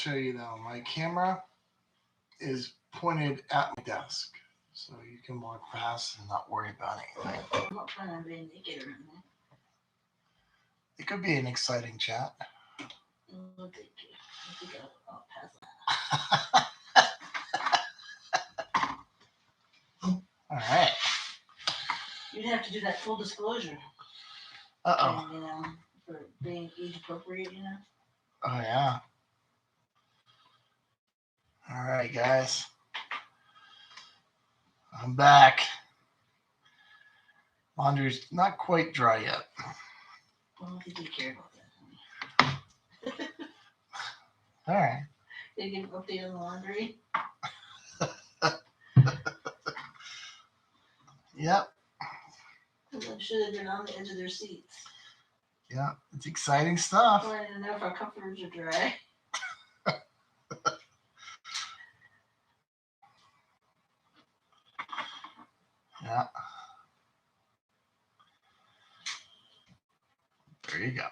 show you though. My camera is pointed at my desk, so you can walk past and not worry about anything. I'm not planning on being naked or anything. It could be an exciting chat. No, thank you. I think I'll pass that. All right. You'd have to do that full disclosure Uh-oh. thing, for being age appropriate. Oh, yeah. All right, guys. I'm back. Laundry's not quite dry yet. I don't think you care about that. All right. They give an update on the laundry. Yep. I'm sure they're on the edge of their seats. Yeah, it's exciting stuff. Wanting to know if our comforters are dry. Yeah. There you go.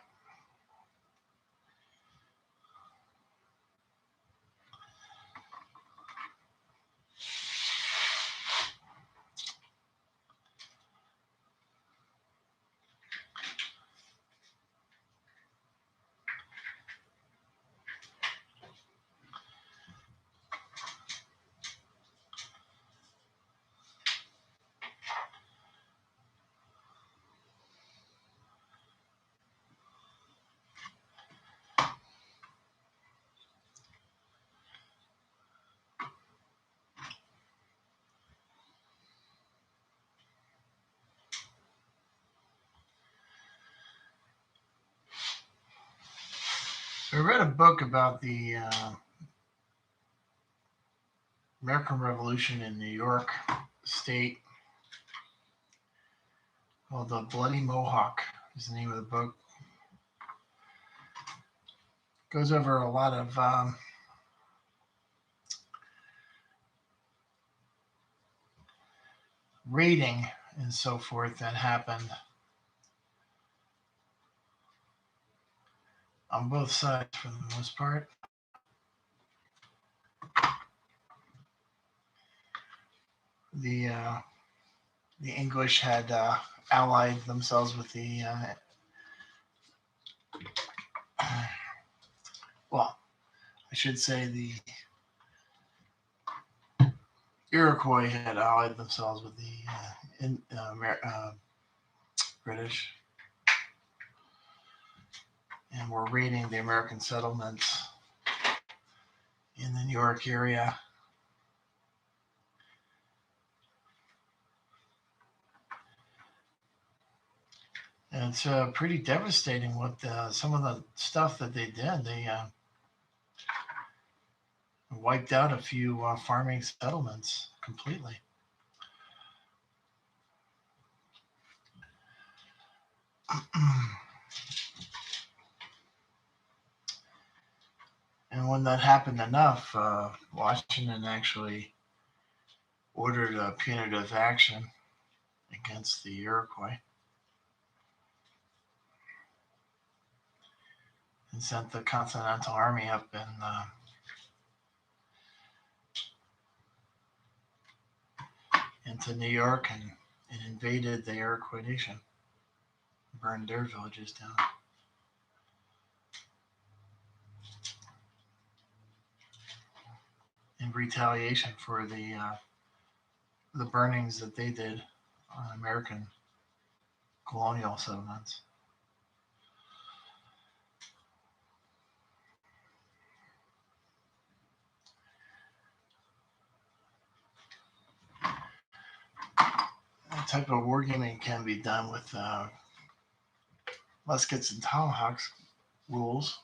I read a book about the American Revolution in New York State called The Bloody Mohawk is the name of the book. Goes over a lot of raiding and so forth that happened on both sides for the most part. The English had allied themselves with the well, I should say the Iroquois had allied themselves with the British and were raiding the American settlements in the New York area. And it's pretty devastating what some of the stuff that they did. They wiped out a few farming settlements completely. And when that happened enough, Washington actually ordered a punitive action against the Iroquois and sent the Continental Army up into New York and invaded the Iroquois Nation, burned their villages down. In retaliation for the burnings that they did on American colonial settlements. That type of wargaming can be done with muskets and tomahawks rules.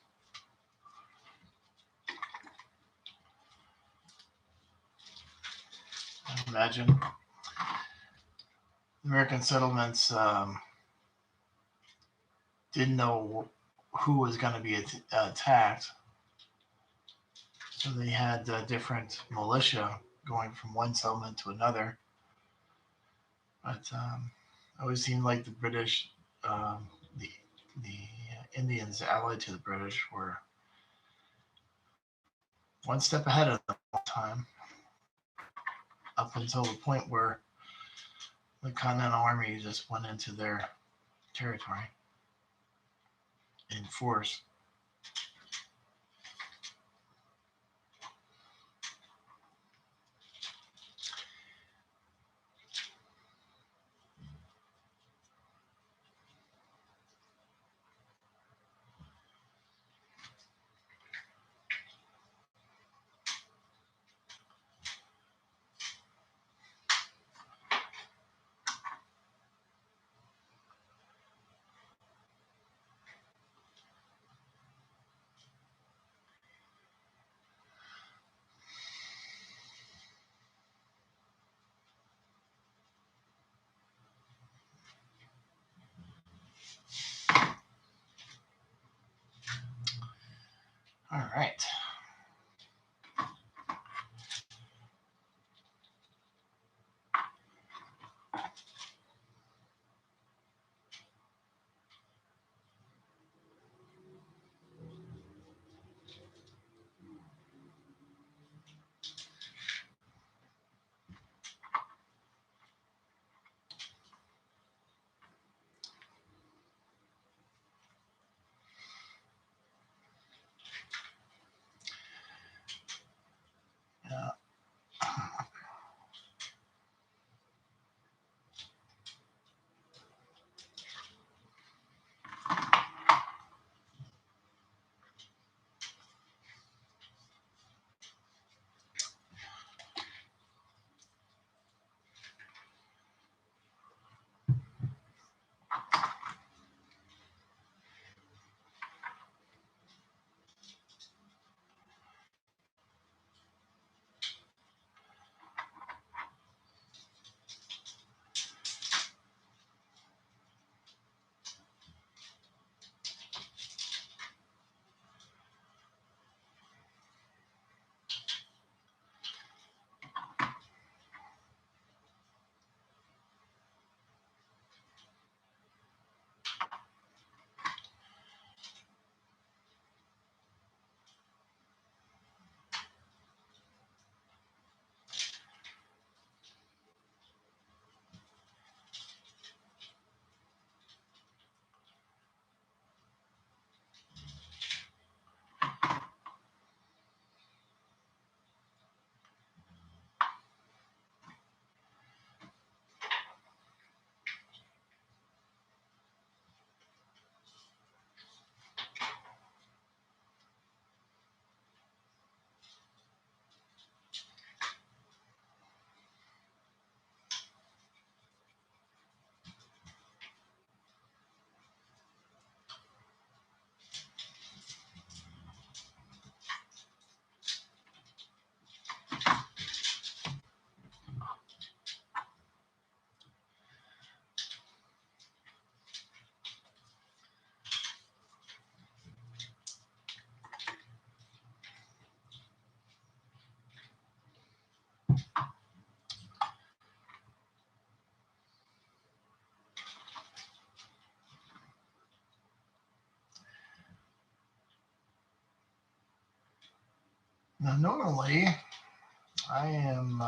Imagine American settlements didn't know who was going to be attacked. So they had different militia going from one settlement to another. But it always seemed like the British, the Indians allied to the British were one step ahead of them all the time, up until the point where the Continental Army just went into their territory in force. All right. Yeah. Now, normally I am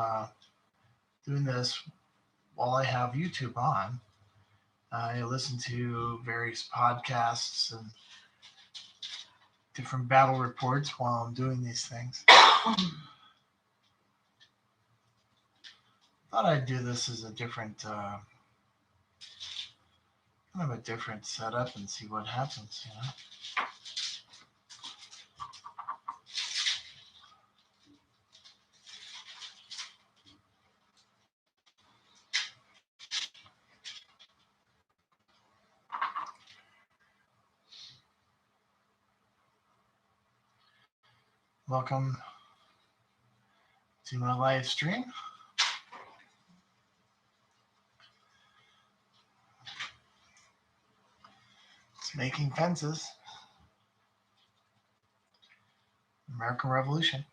doing this while I have YouTube on. I listen to various podcasts and different battle reports while I'm doing these things. Thought I'd do this as a different, kind of a different setup and see what happens, you know. Welcome to my live stream. It's Making Fences, American Revolution.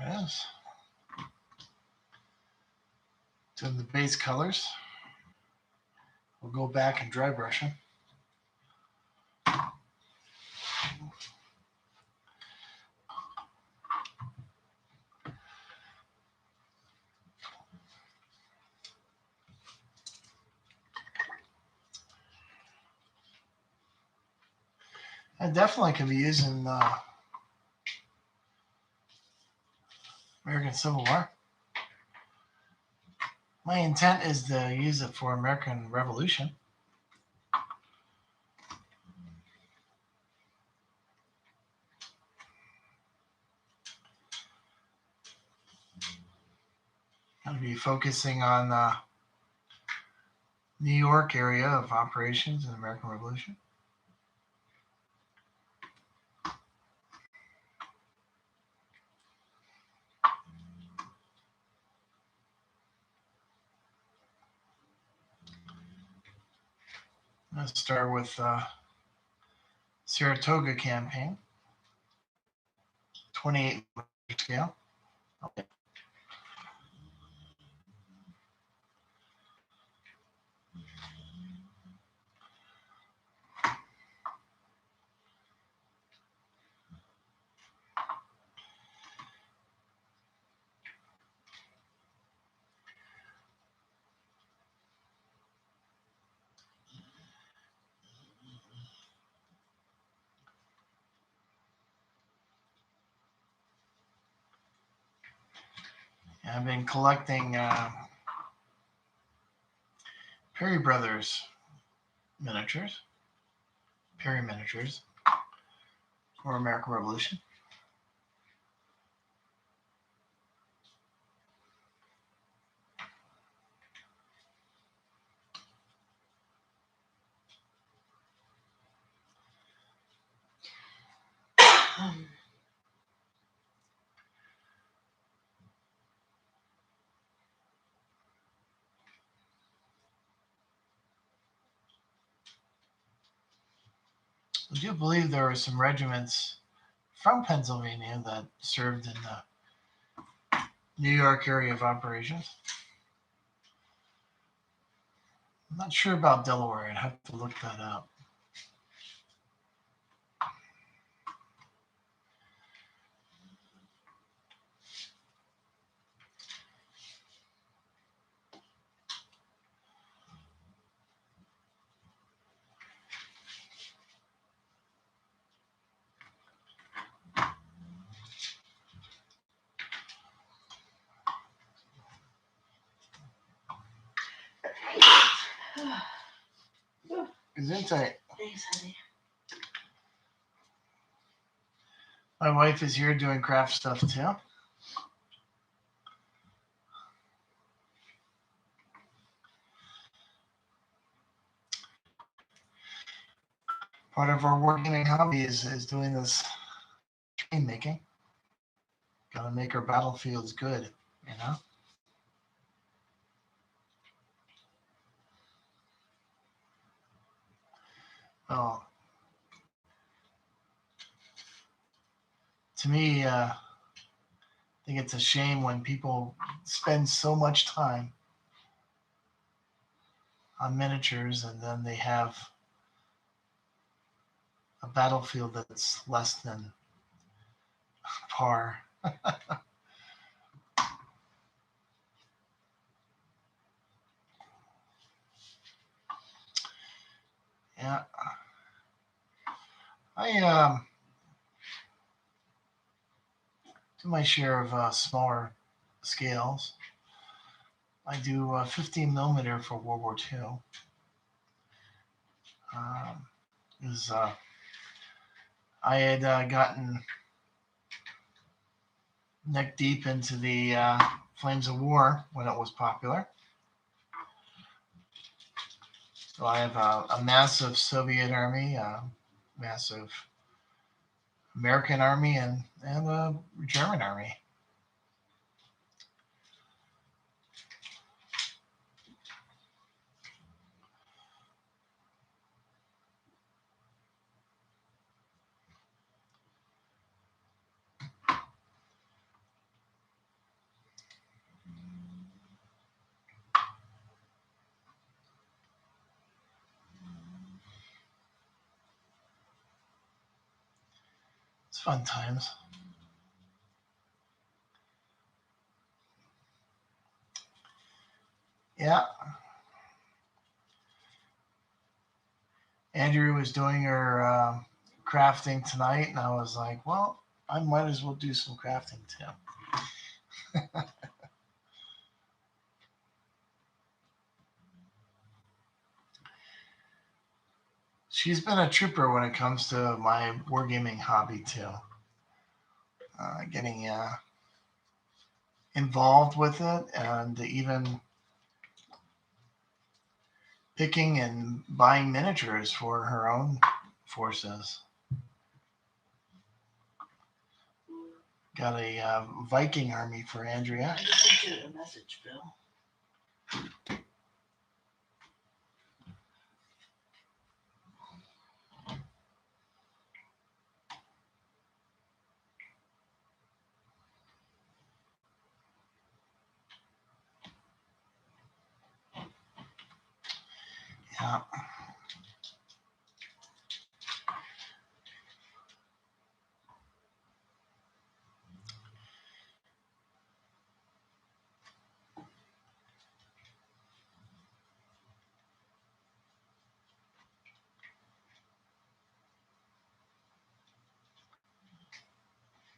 it is. To the base colors. We'll go back and dry brush them. It definitely can be used in American Civil War. My intent is to use it for American Revolution. I'll be focusing on New York area of operations in the American Revolution. Let's start with Saratoga campaign, 28 scale. Okay. I've been collecting Perry Brothers miniatures, Perry miniatures for American Revolution. I do believe there were some regiments from Pennsylvania that served in the New York area of operations. I'm not sure about Delaware. I'd have to look that up. Gesundheit. Thanks, honey. My wife is here doing craft stuff too. Part of our working hobby is doing this train making. Gotta make our battlefields good, you know? Oh, to me, I think it's a shame when people spend so much time on miniatures and then they have a battlefield that's less than par. Yeah. I do my share of smaller scales. I do 15 millimeter for World War II. Is I had gotten neck deep into the Flames of War when it was popular. So I have a massive Soviet army, a massive American army, and a German army. It's fun times. Yeah. Andrew was doing her crafting tonight, and I was like, well, I might as well do some crafting too. She's been a trooper when it comes to my wargaming hobby too. Getting involved with it and even picking and buying miniatures for her own forces. Got a Viking army for Andrea. I just sent you a message, Bill. Yeah.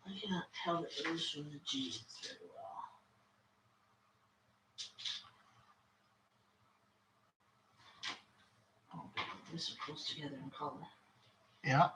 I cannot tell the O's from the G's very well. Oh, this is close together in color. Yeah.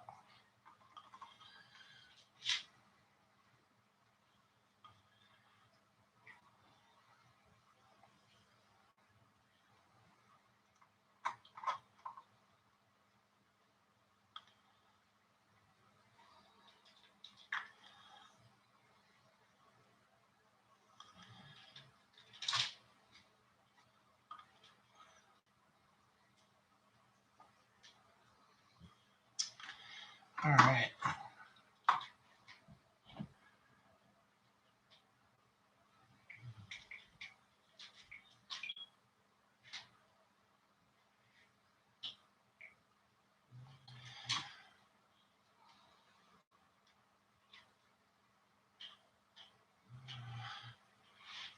All right.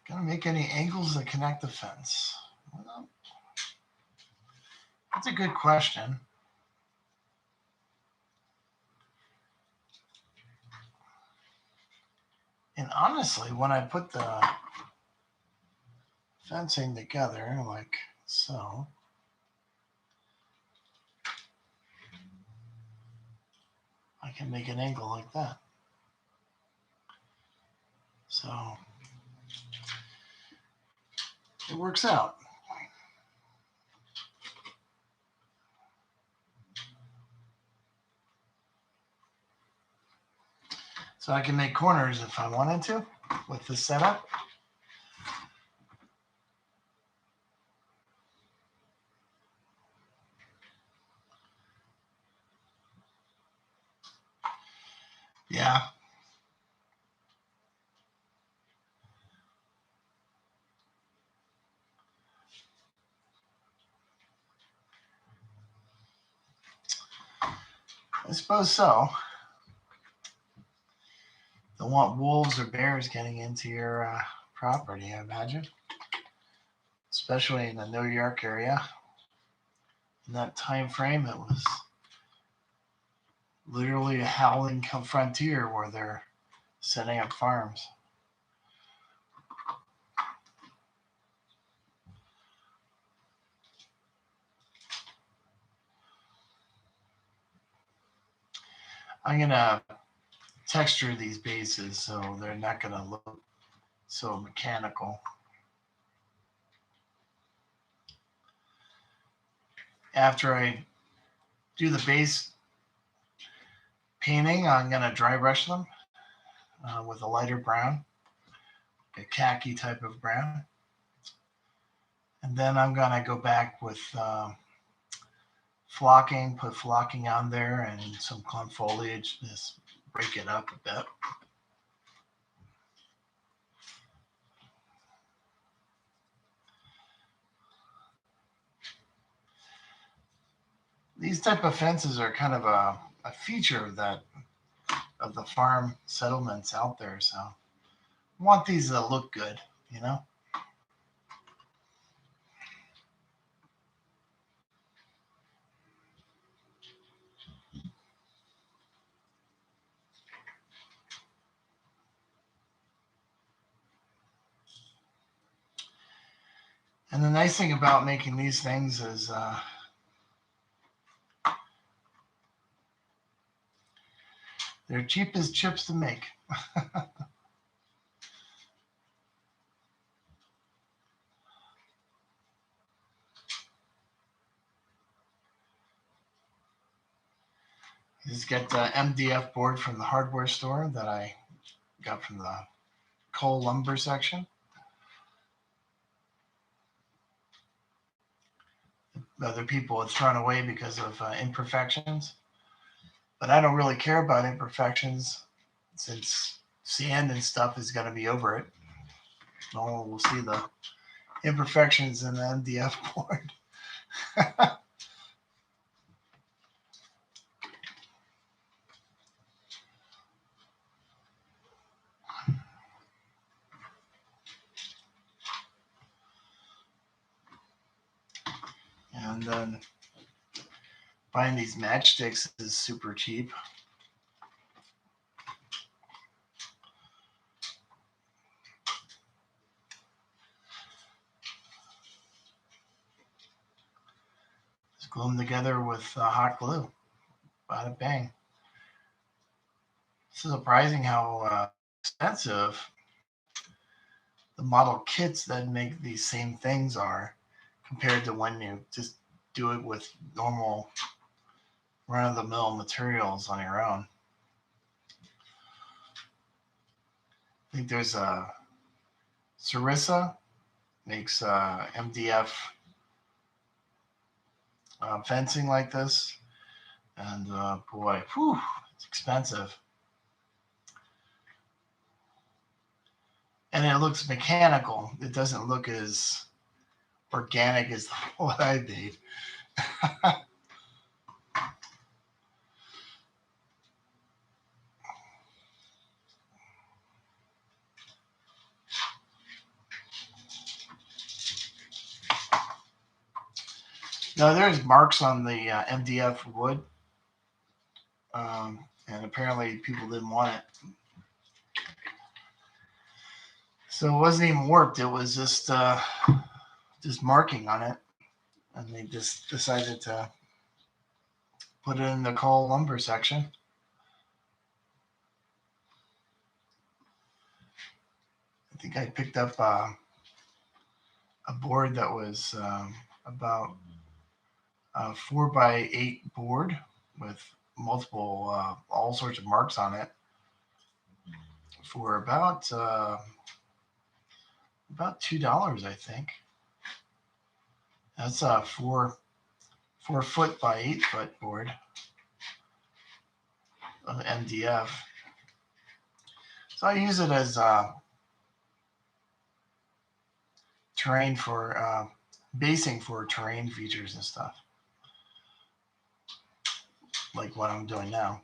Gonna make any angles that connect the fence? Well, that's a good question. And honestly, when I put the fencing together like so, I can make an angle like that. So it works out. So I can make corners if I wanted to with this setup. Yeah. I suppose so. Don't want wolves or bears getting into your property, I imagine. Especially in the New York area. In that time frame, it was literally a howling frontier where they're setting up farms. I'm gonna texture these bases so they're not gonna look so mechanical. After I do the base painting, I'm gonna dry brush them with a lighter brown, a khaki type of brown. And then I'm gonna go back with flocking, put flocking on there and some clump foliage, just break it up a bit. These type of fences are kind of a feature of of the farm settlements out there. So I want these to look good, you know. And the nice thing about making these things is they're cheap as chips to make. Just get the MDF board from the hardware store that I got from the Cole lumber section. Other people had thrown away because of imperfections, but I don't really care about imperfections since sand and stuff is going to be over it. No one will see the imperfections in the MDF board. And then buying these matchsticks is super cheap. Just glue them together with hot glue. Bada bang. It's surprising how expensive the model kits that make these same things are compared to when you just do it with normal run-of-the-mill materials on your own. I think there's a Sarissa makes MDF fencing like this, and boy, whew, it's expensive. And it looks mechanical. It doesn't look as organic as what I made. Now there's marks on the MDF wood, and apparently people didn't want it. So it wasn't even warped. It was just marking on it, and they just decided to put it in the Cole lumber section. I think I picked up a board that was about a 4x8 board with multiple, all sorts of marks on it for about $2, I think. That's a 4 foot by 8 foot board of MDF. So I use it as terrain for basing for terrain features and stuff, like what I'm doing now.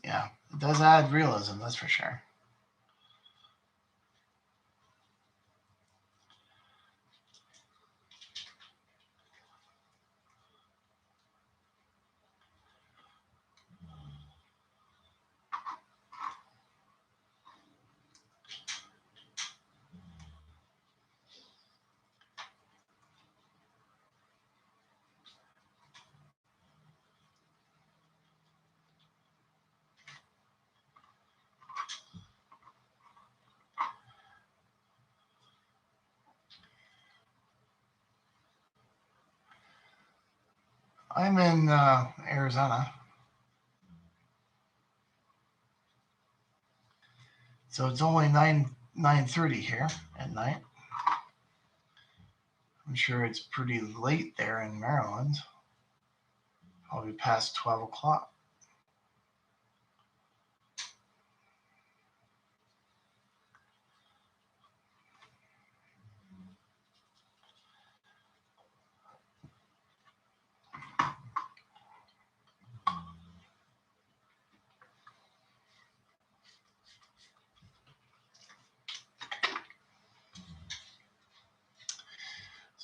Yeah, it does add realism, that's for sure. I'm in Arizona. So it's only 9:30 here at night. I'm sure it's pretty late there in Maryland. Probably past 12 o'clock.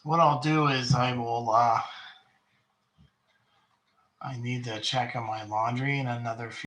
what I'll do is I will. I need to check on my laundry in another few